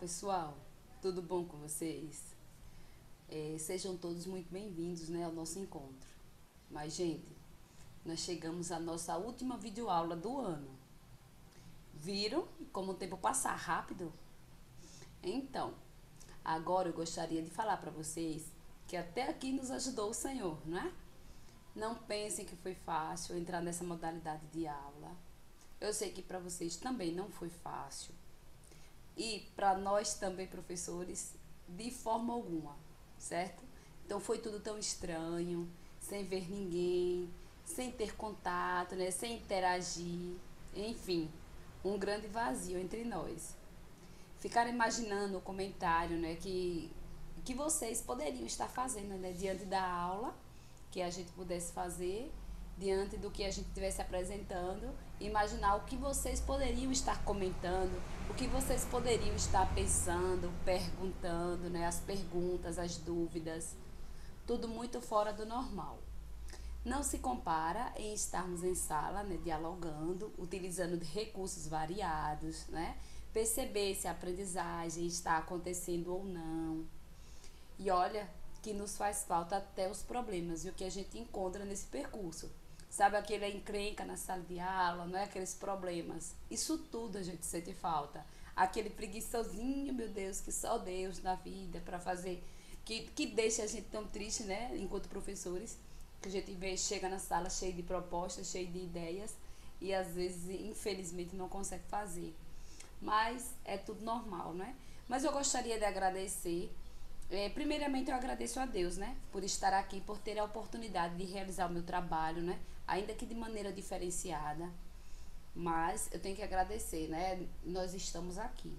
pessoal, tudo bom com vocês? Sejam todos muito bem-vindos, né, ao nosso encontro. Mas, gente, nós chegamos à nossa última videoaula do ano. Viram como o tempo passa rápido? Então, agora eu gostaria de falar para vocês que até aqui nos ajudou o Senhor, não é? Não pensem que foi fácil entrar nessa modalidade de aula. Eu sei que para vocês também não foi fácil. E para nós também, professores, de forma alguma, certo? Então foi tudo tão estranho, sem ver ninguém, sem ter contato, né? Sem interagir, enfim, um grande vazio entre nós. Ficaram imaginando o comentário, né, que vocês poderiam estar fazendo, né, diante da aula que a gente pudesse fazer, diante do que a gente estivesse apresentando, imaginar o que vocês poderiam estar comentando, o que vocês poderiam estar pensando, perguntando, né, as perguntas, as dúvidas, tudo muito fora do normal. Não se compara em estarmos em sala, né, dialogando, utilizando de recursos variados, né, perceber se a aprendizagem está acontecendo ou não. E olha que nos faz falta até os problemas e o que a gente encontra nesse percurso. Sabe aquela encrenca na sala de aula, não é? Aqueles problemas. Isso tudo a gente sente falta. Aquele preguiçosinho, meu Deus, que só Deus na vida para fazer, que deixa a gente tão triste, né? Enquanto professores, que a gente vê, chega na sala cheio de propostas, cheio de ideias e às vezes, infelizmente, não consegue fazer. Mas é tudo normal, né? Mas eu gostaria de agradecer. Primeiramente eu agradeço a Deus, né, por estar aqui, por ter a oportunidade de realizar o meu trabalho, né, ainda que de maneira diferenciada, mas eu tenho que agradecer, né, nós estamos aqui,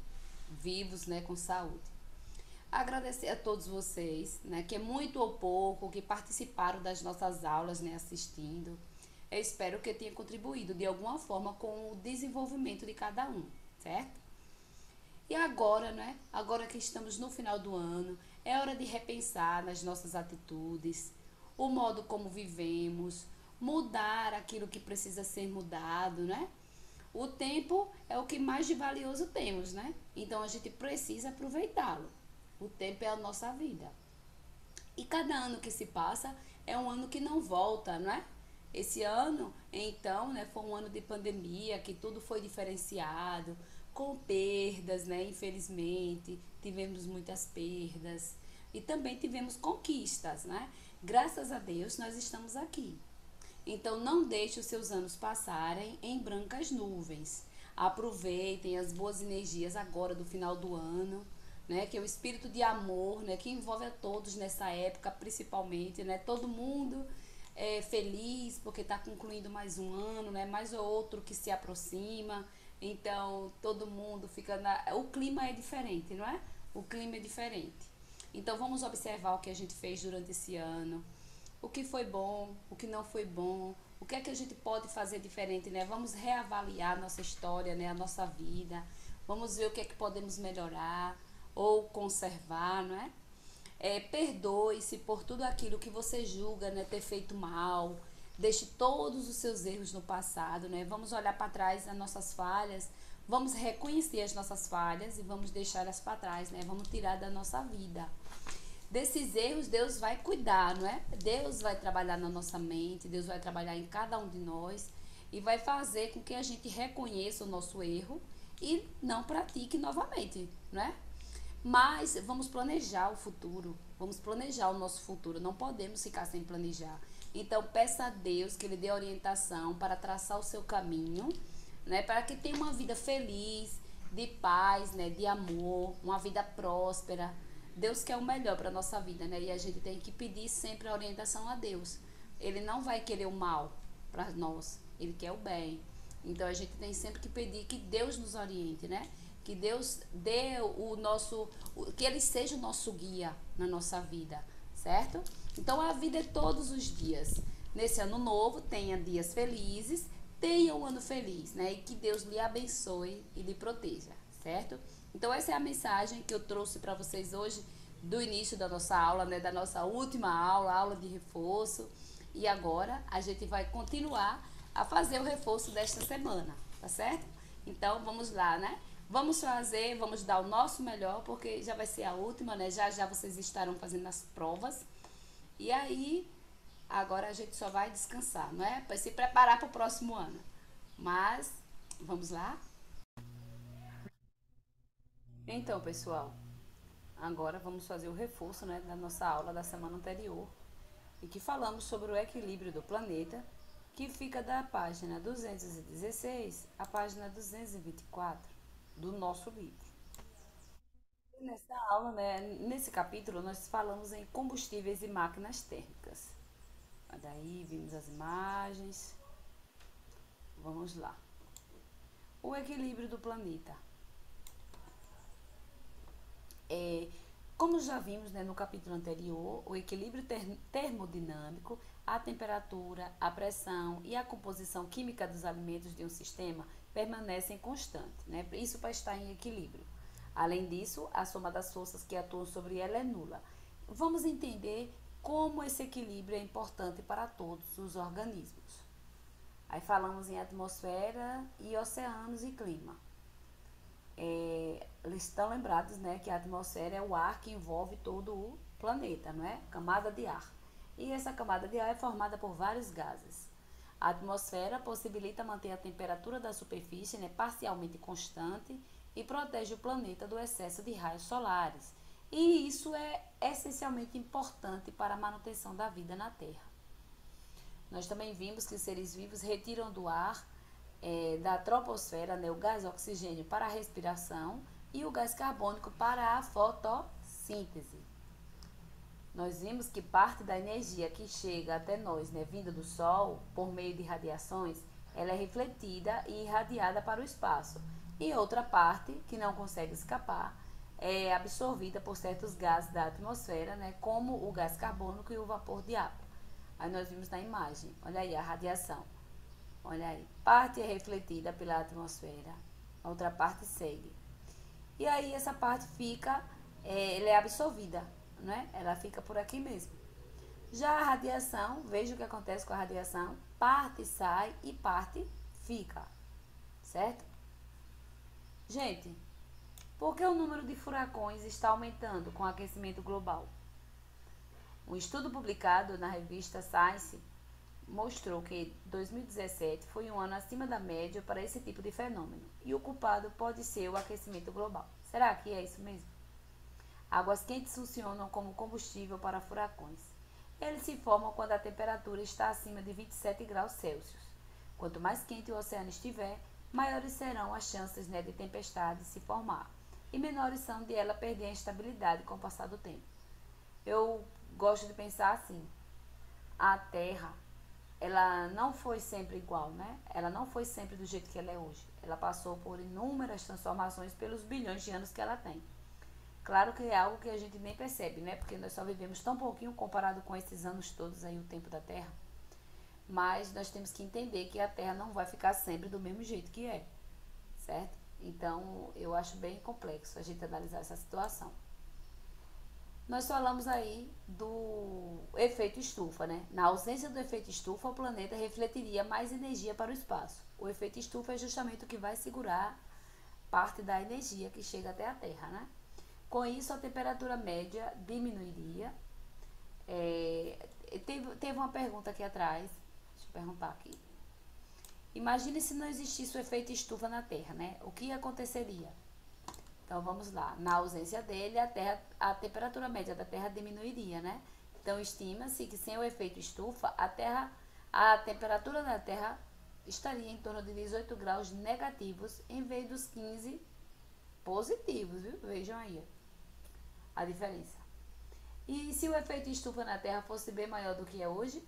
vivos, né, com saúde. Agradecer a todos vocês, né, que é muito ou pouco, que participaram das nossas aulas, né, assistindo. Eu espero que eu tenha contribuído de alguma forma com o desenvolvimento de cada um, certo? E agora, né? Agora que estamos no final do ano, é hora de repensar nas nossas atitudes, o modo como vivemos, mudar aquilo que precisa ser mudado, né? O tempo é o que mais de valioso temos, né? Então a gente precisa aproveitá-lo. O tempo é a nossa vida. E cada ano que se passa é um ano que não volta, não é? Esse ano, então, né, foi um ano de pandemia, que tudo foi diferenciado, com perdas, né? Infelizmente, tivemos muitas perdas e também tivemos conquistas, né? Graças a Deus, nós estamos aqui. Então, não deixe os seus anos passarem em brancas nuvens. Aproveitem as boas energias agora do final do ano, né? Que é o espírito de amor, né? Que envolve a todos nessa época, principalmente, né? Todo mundo é feliz porque está concluindo mais um ano, né? Mais outro que se aproxima. Então, todo mundo fica O clima é diferente, não é? O clima é diferente. Então, vamos observar o que a gente fez durante esse ano. O que foi bom, o que não foi bom. O que é que a gente pode fazer diferente, né? Vamos reavaliar a nossa história, né? A nossa vida. Vamos ver o que é que podemos melhorar ou conservar, não é? Perdoe-se por tudo aquilo que você julga, né, ter feito mal. Deixe todos os seus erros no passado, né? Vamos olhar para trás as nossas falhas, vamos reconhecer as nossas falhas e vamos deixá-las para trás, né? Vamos tirar da nossa vida. Desses erros, Deus vai cuidar, não é? Deus vai trabalhar na nossa mente, Deus vai trabalhar em cada um de nós e vai fazer com que a gente reconheça o nosso erro e não pratique novamente, não é? Mas vamos planejar o futuro, vamos planejar o nosso futuro, não podemos ficar sem planejar. Então peça a Deus que Ele dê orientação para traçar o seu caminho, né, para que tenha uma vida feliz, de paz, né, de amor, uma vida próspera. Deus quer o melhor para a nossa vida, né, e a gente tem que pedir sempre a orientação a Deus. Ele não vai querer o mal para nós, Ele quer o bem. Então a gente tem sempre que pedir que Deus nos oriente, né? Que Deus dê que Ele seja o nosso guia na nossa vida, certo? Então a vida é todos os dias. Nesse ano novo, tenha dias felizes, tenha um ano feliz, né? E que Deus lhe abençoe e lhe proteja, certo? Então essa é a mensagem que eu trouxe para vocês hoje do início da nossa aula, né? Da nossa última aula, aula de reforço. E agora a gente vai continuar a fazer o reforço desta semana, tá certo? Então vamos lá, né? Vamos dar o nosso melhor, porque já vai ser a última, né? Já já vocês estarão fazendo as provas. E aí, agora a gente só vai descansar, não é? Para se preparar para o próximo ano. Mas, vamos lá? Então, pessoal, agora vamos fazer o reforço, né, da nossa aula da semana anterior, e que falamos sobre o equilíbrio do planeta, que fica da página 216 à página 224 do nosso livro. Nessa aula, né, nesse capítulo, nós falamos em combustíveis e máquinas térmicas. Daí vimos as imagens. Vamos lá. O equilíbrio do planeta. Como já vimos, né, no capítulo anterior, o equilíbrio termodinâmico, a temperatura, a pressão e a composição química dos alimentos de um sistema permanecem constantes, né? Isso para estar em equilíbrio. Além disso, a soma das forças que atuam sobre ela é nula. Vamos entender como esse equilíbrio é importante para todos os organismos. Aí falamos em atmosfera e oceanos e clima. Eles estão lembrados, né, que a atmosfera é o ar que envolve todo o planeta, não é? Camada de ar. E essa camada de ar é formada por vários gases. A atmosfera possibilita manter a temperatura da superfície, né, parcialmente constante e protege o planeta do excesso de raios solares. E isso é essencialmente importante para a manutenção da vida na Terra. Nós também vimos que os seres vivos retiram do ar da troposfera, né, o gás oxigênio para a respiração e o gás carbônico para a fotossíntese. Nós vimos que parte da energia que chega até nós, né, vinda do Sol, por meio de radiações, ela é refletida e irradiada para o espaço. E outra parte, que não consegue escapar, é absorvida por certos gases da atmosfera, né, como o gás carbônico e o vapor de água. Aí nós vimos na imagem, olha aí a radiação. Olha aí, parte é refletida pela atmosfera, a outra parte segue. E aí essa parte fica, ela é absorvida, né? Ela fica por aqui mesmo. Já a radiação, veja o que acontece com a radiação, parte sai e parte fica, certo? Gente, por que o número de furacões está aumentando com o aquecimento global? Um estudo publicado na revista Science mostrou que 2017 foi um ano acima da média para esse tipo de fenômeno e o culpado pode ser o aquecimento global. Será que é isso mesmo? Águas quentes funcionam como combustível para furacões. Eles se formam quando a temperatura está acima de 27 graus Celsius. Quanto mais quente o oceano estiver, maiores serão as chances, né, de tempestade se formar e menores são de ela perder a estabilidade com o passar do tempo. Eu gosto de pensar assim: a Terra, ela não foi sempre igual, né? Ela não foi sempre do jeito que ela é hoje. Ela passou por inúmeras transformações pelos bilhões de anos que ela tem. Claro que é algo que a gente nem percebe, né? Porque nós só vivemos tão pouquinho comparado com esses anos todos aí, o tempo da Terra. Mas nós temos que entender que a Terra não vai ficar sempre do mesmo jeito que é, certo? Então, eu acho bem complexo a gente analisar essa situação. Nós falamos aí do efeito estufa, né? Na ausência do efeito estufa, o planeta refletiria mais energia para o espaço. O efeito estufa é justamente o que vai segurar parte da energia que chega até a Terra, né? Com isso, a temperatura média diminuiria. Teve uma pergunta aqui atrás, deixa eu perguntar aqui. Imagine se não existisse o efeito estufa na Terra, né? O que aconteceria? Então vamos lá, na ausência dele, a temperatura média da Terra diminuiria, né? Então estima-se que sem o efeito estufa, a temperatura da Terra estaria em torno de 18 graus negativos em vez dos 15 positivos, viu? Vejam aí a diferença. E se o efeito estufa na Terra fosse bem maior do que é hoje,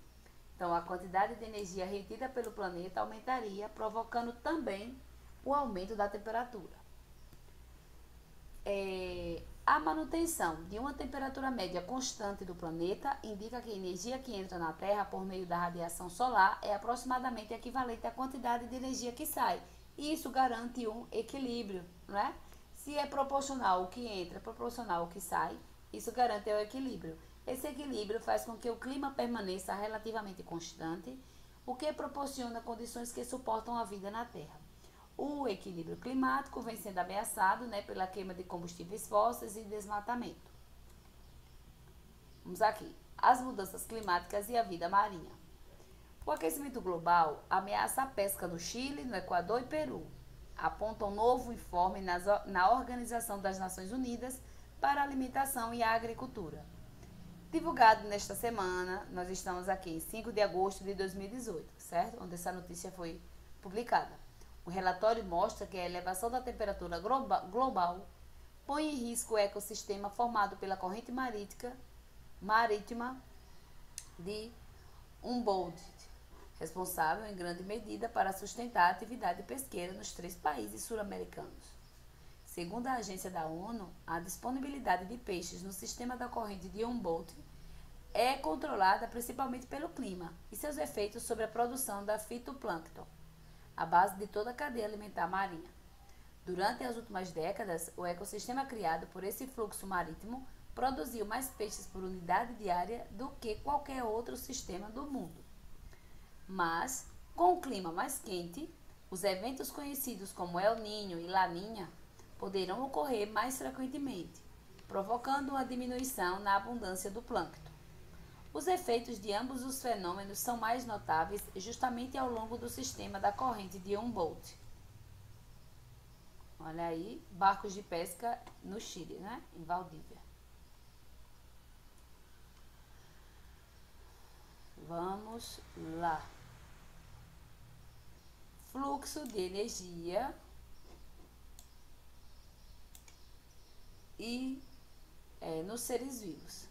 então a quantidade de energia retida pelo planeta aumentaria, provocando também o aumento da temperatura. A manutenção de uma temperatura média constante do planeta indica que a energia que entra na Terra por meio da radiação solar é aproximadamente equivalente à quantidade de energia que sai. E isso garante um equilíbrio, não é? Se é proporcional o que entra, proporcional o que sai, isso garante o equilíbrio. Esse equilíbrio faz com que o clima permaneça relativamente constante, o que proporciona condições que suportam a vida na Terra. O equilíbrio climático vem sendo ameaçado, né, pela queima de combustíveis fósseis e desmatamento. Vamos aqui. As mudanças climáticas e a vida marinha. O aquecimento global ameaça a pesca no Chile, no Equador e Peru. Aponta um novo informe na Organização das Nações Unidas para a Alimentação e a Agricultura. Divulgado nesta semana, nós estamos aqui em 5 de agosto de 2018, certo? Onde essa notícia foi publicada. O relatório mostra que a elevação da temperatura global põe em risco o ecossistema formado pela corrente marítima de Humboldt, responsável em grande medida para sustentar a atividade pesqueira nos 3 países sul-americanos. Segundo a agência da ONU, a disponibilidade de peixes no sistema da corrente de Humboldt é controlada principalmente pelo clima e seus efeitos sobre a produção da fitoplâncton, a base de toda a cadeia alimentar marinha. Durante as últimas décadas, o ecossistema criado por esse fluxo marítimo produziu mais peixes por unidade diária do que qualquer outro sistema do mundo. Mas, com o clima mais quente, os eventos conhecidos como El Niño e Laninha poderão ocorrer mais frequentemente, provocando uma diminuição na abundância do plâncton. Os efeitos de ambos os fenômenos são mais notáveis justamente ao longo do sistema da corrente de Humboldt. Olha aí, barcos de pesca no Chile, né? Em Valdívia. Vamos lá. Fluxo de energia e nos seres vivos.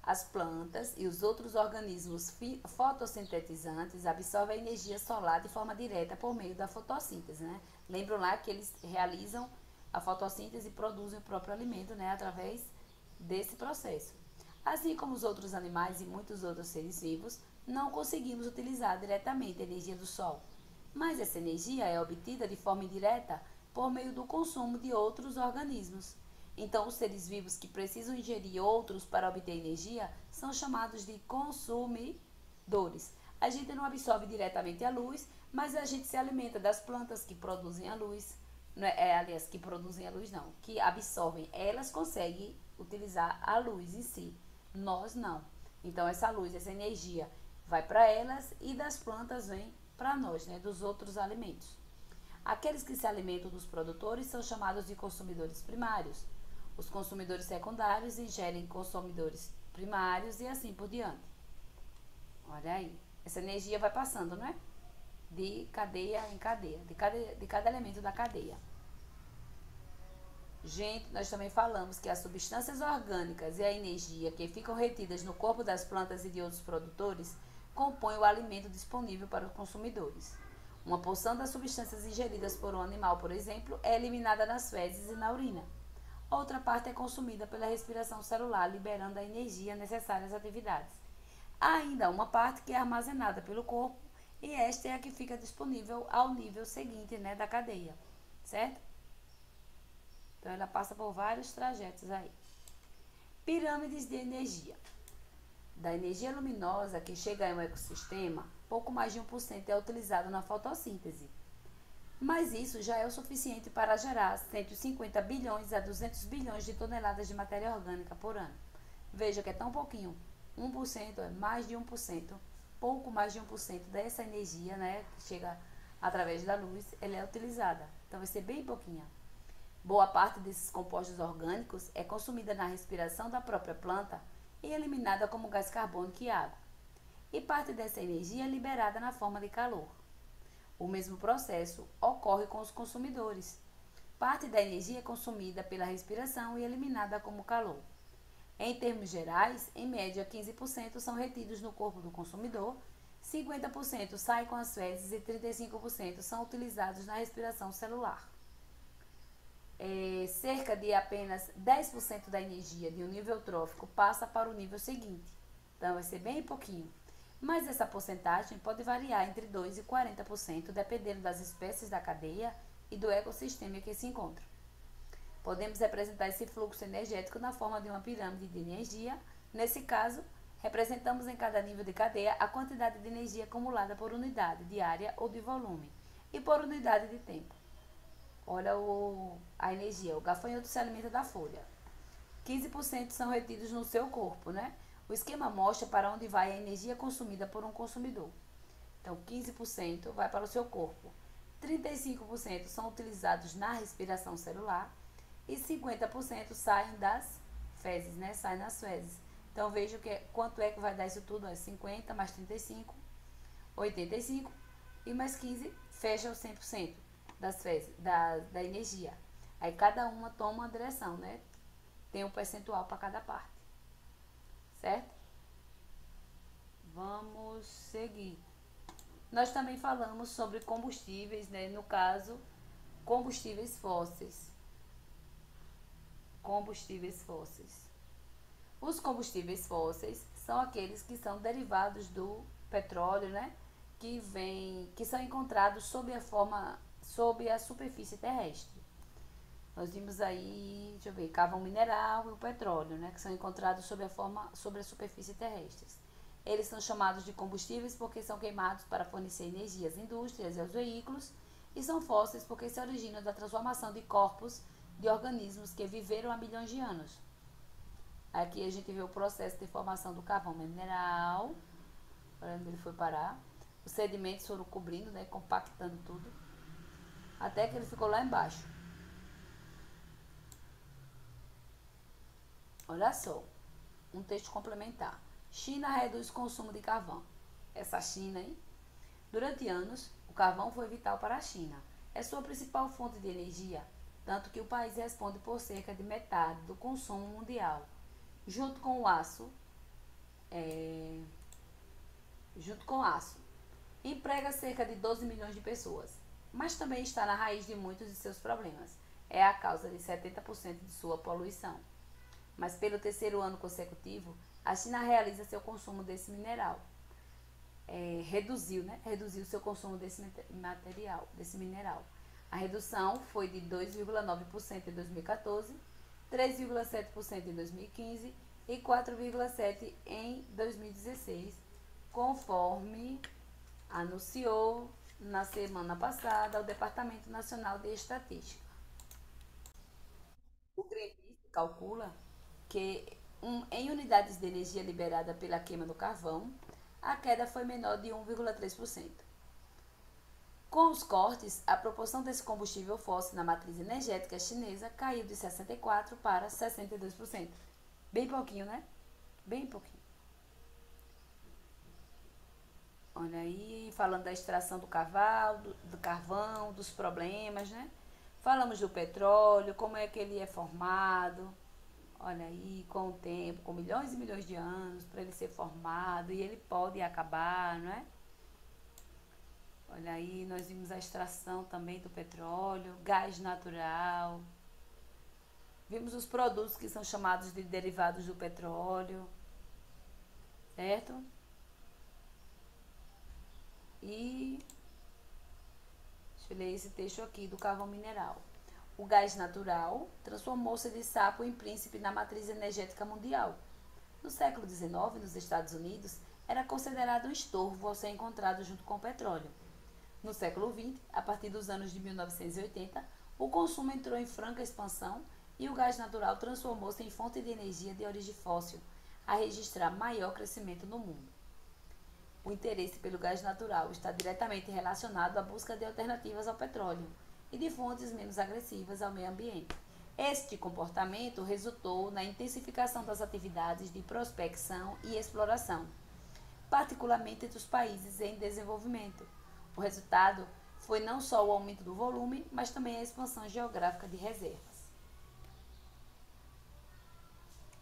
As plantas e os outros organismos fotossintetizantes absorvem a energia solar de forma direta por meio da fotossíntese, né? Lembram lá que eles realizam a fotossíntese e produzem o próprio alimento, né, através desse processo. Assim como os outros animais e muitos outros seres vivos, não conseguimos utilizar diretamente a energia do Sol, mas essa energia é obtida de forma indireta por meio do consumo de outros organismos. Então, os seres vivos que precisam ingerir outros para obter energia são chamados de consumidores. A gente não absorve diretamente a luz, mas a gente se alimenta das plantas que produzem a luz. Não é, aliás, que produzem a luz não, que absorvem. Elas conseguem utilizar a luz em si, nós não. Então, essa luz, essa energia vai para elas e das plantas vem para nós, né, dos outros alimentos. Aqueles que se alimentam dos produtores são chamados de consumidores primários. Os consumidores secundários ingerem consumidores primários e assim por diante. Olha aí, essa energia vai passando, não é? De cadeia em cadeia, de cada elemento da cadeia. Gente, nós também falamos que as substâncias orgânicas e a energia que ficam retidas no corpo das plantas e de outros produtores compõem o alimento disponível para os consumidores. Uma porção das substâncias ingeridas por um animal, por exemplo, é eliminada nas fezes e na urina. Outra parte é consumida pela respiração celular, liberando a energia necessária às atividades. Há ainda uma parte que é armazenada pelo corpo e esta é a que fica disponível ao nível seguinte, né, da cadeia, certo? Então, ela passa por vários trajetos aí. Pirâmides de energia. Da energia luminosa que chega em um ecossistema, pouco mais de 1% é utilizado na fotossíntese. Mas isso já é o suficiente para gerar 150 bilhões a 200 bilhões de toneladas de matéria orgânica por ano. Veja que é tão pouquinho. 1% é mais de 1%, pouco mais de 1% dessa energia, né, que chega através da luz, ela é utilizada. Então vai ser bem pouquinha. Boa parte desses compostos orgânicos é consumida na respiração da própria planta e eliminada como gás carbônico e água. E parte dessa energia é liberada na forma de calor. O mesmo processo ocorre com os consumidores. Parte da energia é consumida pela respiração e eliminada como calor. Em termos gerais, em média 15% são retidos no corpo do consumidor, 50% saem com as fezes e 35% são utilizados na respiração celular. Cerca de apenas 10% da energia de um nível trófico passa para o nível seguinte. Então, vai ser bem pouquinho. Mas essa porcentagem pode variar entre 2% e 40%, dependendo das espécies da cadeia e do ecossistema em que se encontra. Podemos representar esse fluxo energético na forma de uma pirâmide de energia. Nesse caso, representamos em cada nível de cadeia a quantidade de energia acumulada por unidade de área ou de volume. e por unidade de tempo. Olha a energia. O gafanhoto se alimenta da folha. 15% são retidos no seu corpo, né? O esquema mostra para onde vai a energia consumida por um consumidor. Então, 15% vai para o seu corpo. 35% são utilizados na respiração celular e 50% saem das fezes, né? Saem nas fezes. Então, veja quanto é que vai dar isso tudo. 50 mais 35, 85 e mais 15 fecha os 100% das fezes, da energia. Aí, cada uma toma uma direção, né? Tem um percentual para cada parte. Certo? Vamos seguir. Nós também falamos sobre combustíveis, né? No caso, combustíveis fósseis. Combustíveis fósseis. Os combustíveis fósseis são aqueles que são derivados do petróleo, né? Que são encontrados sob a superfície terrestre. Nós vimos aí, deixa eu ver, carvão mineral e o petróleo, né? Que são encontrados sobre a superfície terrestre. Eles são chamados de combustíveis porque são queimados para fornecer energia às indústrias e aos veículos, e são fósseis porque se originam da transformação de corpos de organismos que viveram há milhões de anos. Aqui a gente vê o processo de formação do carvão mineral, olha onde ele foi parar. Os sedimentos foram cobrindo, né, compactando tudo, até que ele ficou lá embaixo. Olha só, um texto complementar. China reduz o consumo de carvão. Essa China, hein? Durante anos, o carvão foi vital para a China. É sua principal fonte de energia, tanto que o país responde por cerca de metade do consumo mundial. Junto com o aço, emprega cerca de 12 milhões de pessoas, mas também está na raiz de muitos de seus problemas. É a causa de 70% de sua poluição. Mas pelo terceiro ano consecutivo, a China realiza seu consumo desse mineral. Reduziu seu consumo desse mineral. A redução foi de 2,9% em 2014, 3,7% em 2015 e 4,7% em 2016, conforme anunciou na semana passada o Departamento Nacional de Estatística. O Greenpeace calcula que em unidades de energia liberada pela queima do carvão, a queda foi menor de 1,3%. Com os cortes, a proporção desse combustível fóssil na matriz energética chinesa caiu de 64% para 62%. Bem pouquinho, né? Bem pouquinho. Olha aí, falando da extração do carvão, dos problemas, né? Falamos do petróleo, como é que ele é formado. Olha aí, com o tempo, com milhões e milhões de anos para ele ser formado, e ele pode acabar, não é? Olha aí, nós vimos a extração também do petróleo, gás natural. Vimos os produtos que são chamados de derivados do petróleo, certo? E deixa eu ler esse texto aqui do carvão mineral. O gás natural transformou-se de sapo em príncipe na matriz energética mundial. No século XIX, nos Estados Unidos, era considerado um estorvo ao ser encontrado junto com o petróleo. No século XX, a partir dos anos de 1980, o consumo entrou em franca expansão e o gás natural transformou-se em fonte de energia de origem fóssil, a registrar maior crescimento no mundo. O interesse pelo gás natural está diretamente relacionado à busca de alternativas ao petróleo e de fontes menos agressivas ao meio ambiente. Este comportamento resultou na intensificação das atividades de prospecção e exploração, particularmente entre os países em desenvolvimento. O resultado foi não só o aumento do volume, mas também a expansão geográfica de reservas.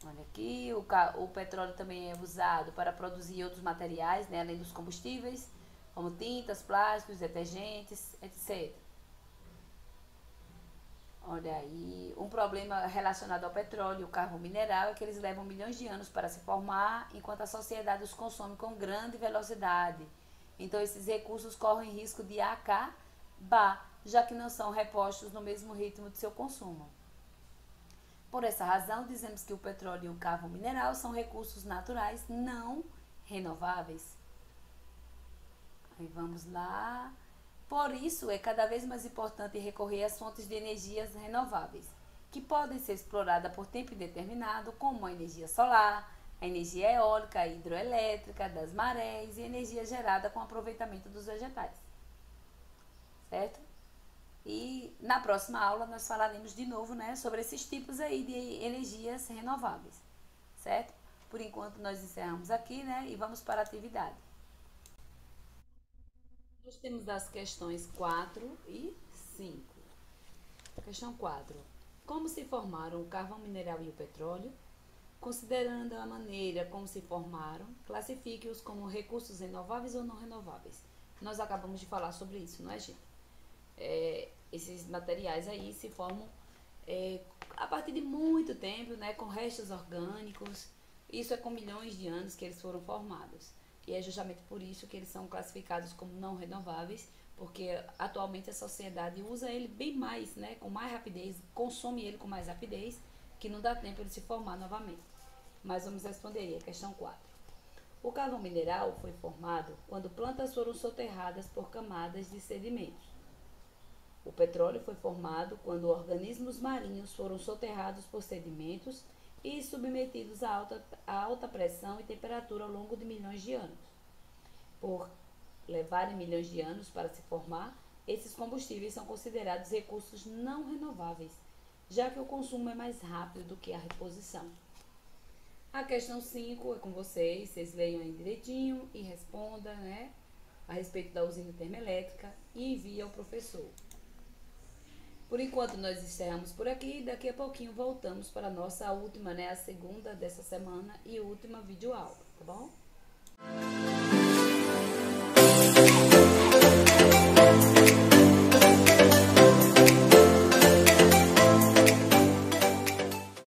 Olha aqui, o petróleo também é usado para produzir outros materiais, né, além dos combustíveis, como tintas, plásticos, detergentes, etc. Olha aí, um problema relacionado ao petróleo e o carvão mineral é que eles levam milhões de anos para se formar, enquanto a sociedade os consome com grande velocidade. Então, esses recursos correm risco de acabar, já que não são repostos no mesmo ritmo de seu consumo. Por essa razão, dizemos que o petróleo e o carvão mineral são recursos naturais não renováveis. Aí vamos lá. Por isso, é cada vez mais importante recorrer às fontes de energias renováveis, que podem ser exploradas por tempo indeterminado, como a energia solar, a energia eólica, a hidroelétrica, das marés e energia gerada com aproveitamento dos vegetais. Certo? E na próxima aula nós falaremos de novo, né, sobre esses tipos aí de energias renováveis. Certo? Por enquanto nós encerramos aqui, né, e vamos para a atividade. Nós temos as questões 4 e 5. Questão 4. Como se formaram o carvão mineral e o petróleo? Considerando a maneira como se formaram, classifique-os como recursos renováveis ou não renováveis. Nós acabamos de falar sobre isso, não é, gente? Esses materiais aí se formam a partir de muito tempo, né, com restos orgânicos. Isso é com milhões de anos que eles foram formados. E é justamente por isso que eles são classificados como não renováveis, porque atualmente a sociedade usa ele bem mais, né, com mais rapidez, consome ele com mais rapidez, que não dá tempo de se formar novamente. Mas vamos responder aí a questão 4. O carvão mineral foi formado quando plantas foram soterradas por camadas de sedimentos. O petróleo foi formado quando organismos marinhos foram soterrados por sedimentos e submetidos a alta pressão e temperatura ao longo de milhões de anos. Por levarem milhões de anos para se formar, esses combustíveis são considerados recursos não renováveis, já que o consumo é mais rápido do que a reposição. A questão 5 é com vocês leiam aí direitinho e respondam, né, a respeito da usina termoelétrica e enviem ao professor. Por enquanto nós encerramos por aqui, daqui a pouquinho voltamos para a nossa última, né, a segunda dessa semana e última videoaula, tá bom?